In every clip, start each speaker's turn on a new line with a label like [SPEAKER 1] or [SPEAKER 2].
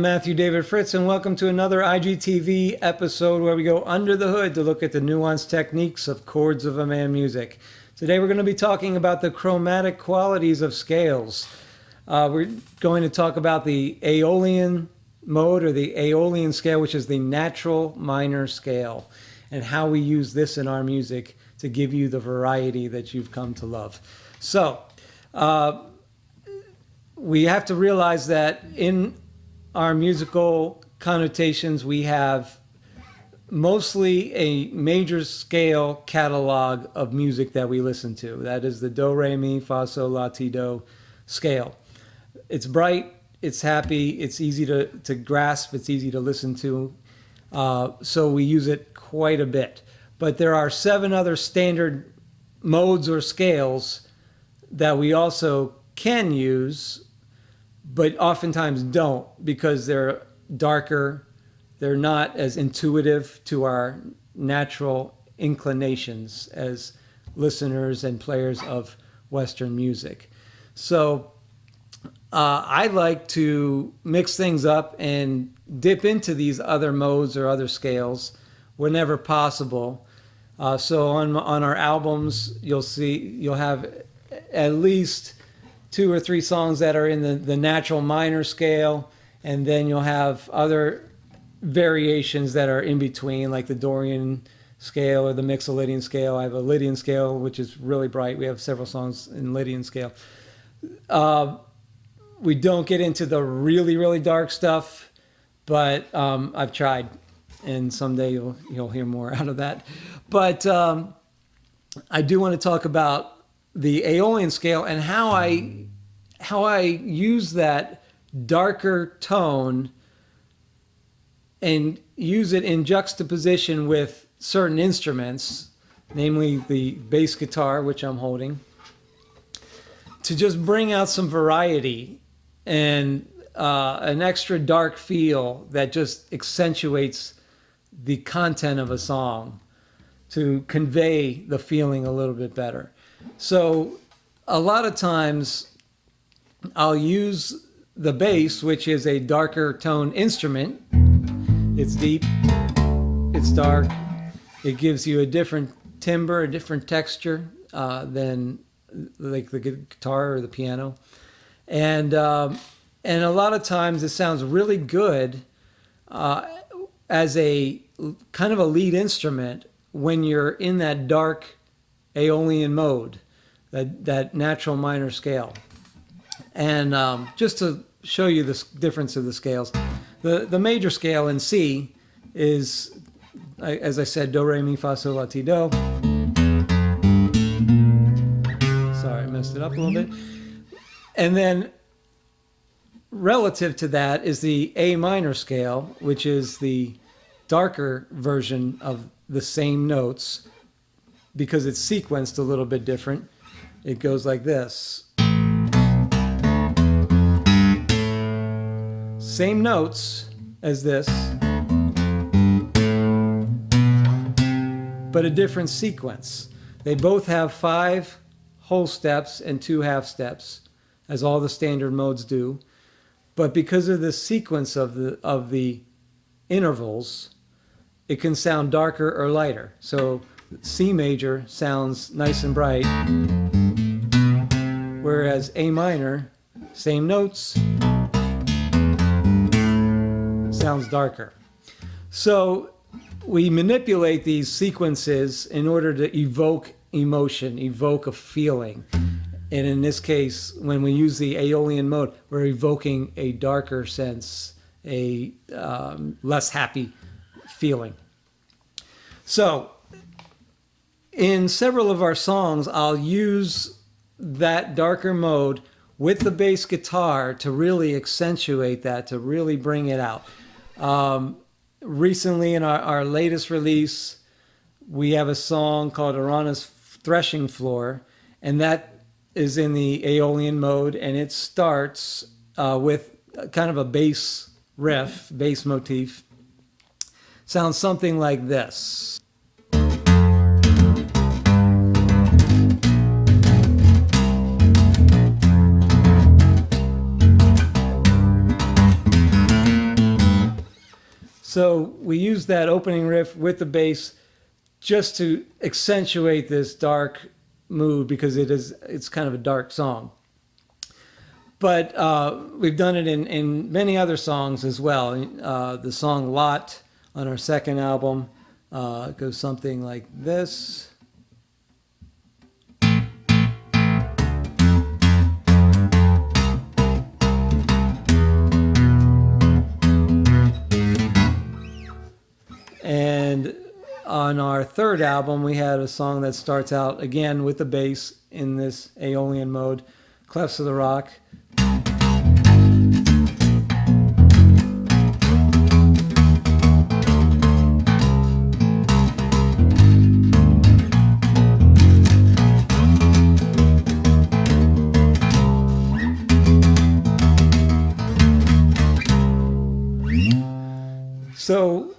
[SPEAKER 1] I'm Matthew David Fritz, and welcome to another IGTV episode where we go under the hood to look at the nuanced techniques of chords of a man music. Today we're going to be talking about the chromatic qualities of scales. We're going to talk about the Aeolian mode, or the Aeolian scale, which is the natural minor scale, and how we use this in our music to give you the variety that you've come to love. So, we have to realize that in our musical connotations, we have mostly a major scale catalog of music that we listen to. That is the do, re, mi, fa, sol, la, ti, do scale. It's bright, it's happy, it's easy to grasp, it's easy to listen to. So we use it quite a bit. But there are 7 other standard modes or scales that we also can use, but oftentimes don't, because they're darker, they're not as intuitive to our natural inclinations as listeners and players of Western music. So I like to mix things up and dip into these other modes or other scales whenever possible. So on our albums, you'll have at least 2 or 3 songs that are in the natural minor scale, and then you'll have other variations that are in between, like the Dorian scale or the Mixolydian scale. I have a Lydian scale, which is really bright. We have several songs in Lydian scale. We don't get into the really, really dark stuff, but I've tried, and someday you'll hear more out of that. But I do want to talk about the Aeolian scale and how I use that darker tone and use it in juxtaposition with certain instruments, namely the bass guitar, which I'm holding, to just bring out some variety and an extra dark feel that just accentuates the content of a song to convey the feeling a little bit better. So a lot of times I'll use the bass, which is a darker tone instrument. It's deep, it's dark, it gives you a different timbre, a different texture than like the guitar or the piano. And a lot of times it sounds really good as a kind of a lead instrument when you're in that dark Aeolian mode, that natural minor scale. And just to show you the difference of the scales, the major scale in C is, as I said, do, re, mi, fa, sol, la, ti, do. Sorry, I messed it up a little bit. And then relative to that is the A minor scale, which is the darker version of the same notes, because it's sequenced a little bit different. It goes like this. Same notes as this, but a different sequence. They both have 5 whole steps and 2 half steps, as all the standard modes do. But because of the sequence of the intervals, it can sound darker or lighter. So C major sounds nice and bright, whereas A minor, same notes, sounds darker. So we manipulate these sequences in order to evoke emotion, evoke a feeling. And in this case, when we use the Aeolian mode, we're evoking a darker sense, a less happy feeling. So in several of our songs, I'll use that darker mode with the bass guitar to really accentuate that, to really bring it out. Recently, in our latest release, we have a song called Arauna's Threshing Floor, and that is in the Aeolian mode, and it starts with kind of a bass riff, bass motif. Sounds something like this. So we use that opening riff with the bass just to accentuate this dark mood, because it's kind of a dark song. But we've done it in many other songs as well. The song Lot on our second album goes something like this. And on our third album, we had a song that starts out again with the bass in this Aeolian mode, Clefts of the Rock. So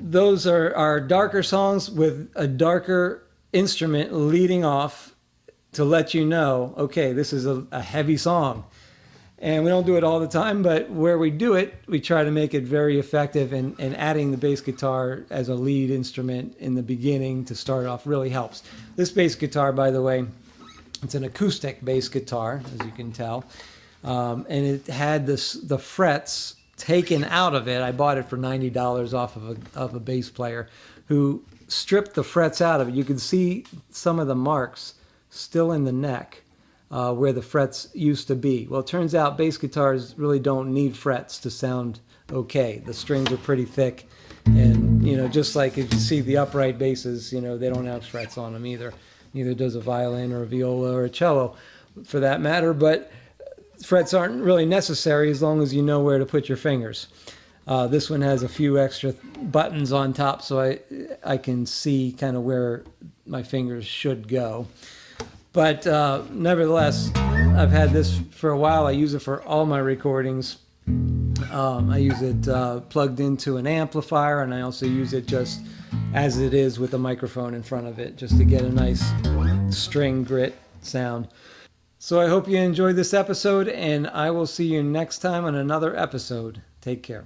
[SPEAKER 1] those are our darker songs with a darker instrument leading off to let you know, okay, this is a heavy song. And we don't do it all the time, but where we do it, we try to make it very effective, and adding the bass guitar as a lead instrument in the beginning to start off really helps. This bass guitar, by the way, it's an acoustic bass guitar, as you can tell. And it had the frets taken out of it. I bought it for $90 off of a bass player who stripped the frets out of it. You can see some of the marks still in the neck where the frets used to be. Well, it turns out bass guitars really don't need frets to sound okay. The strings are pretty thick, and just like if you see the upright basses, they don't have frets on them either. Neither does a violin or a viola or a cello, for that matter. But frets aren't really necessary as long as you know where to put your fingers. This one has a few extra buttons on top, so I can see kind of where my fingers should go. But nevertheless, I've had this for a while. I use it for all my recordings. I use it plugged into an amplifier, and I also use it just as it is with a microphone in front of it, just to get a nice string grit sound. So I hope you enjoyed this episode, and I will see you next time on another episode. Take care.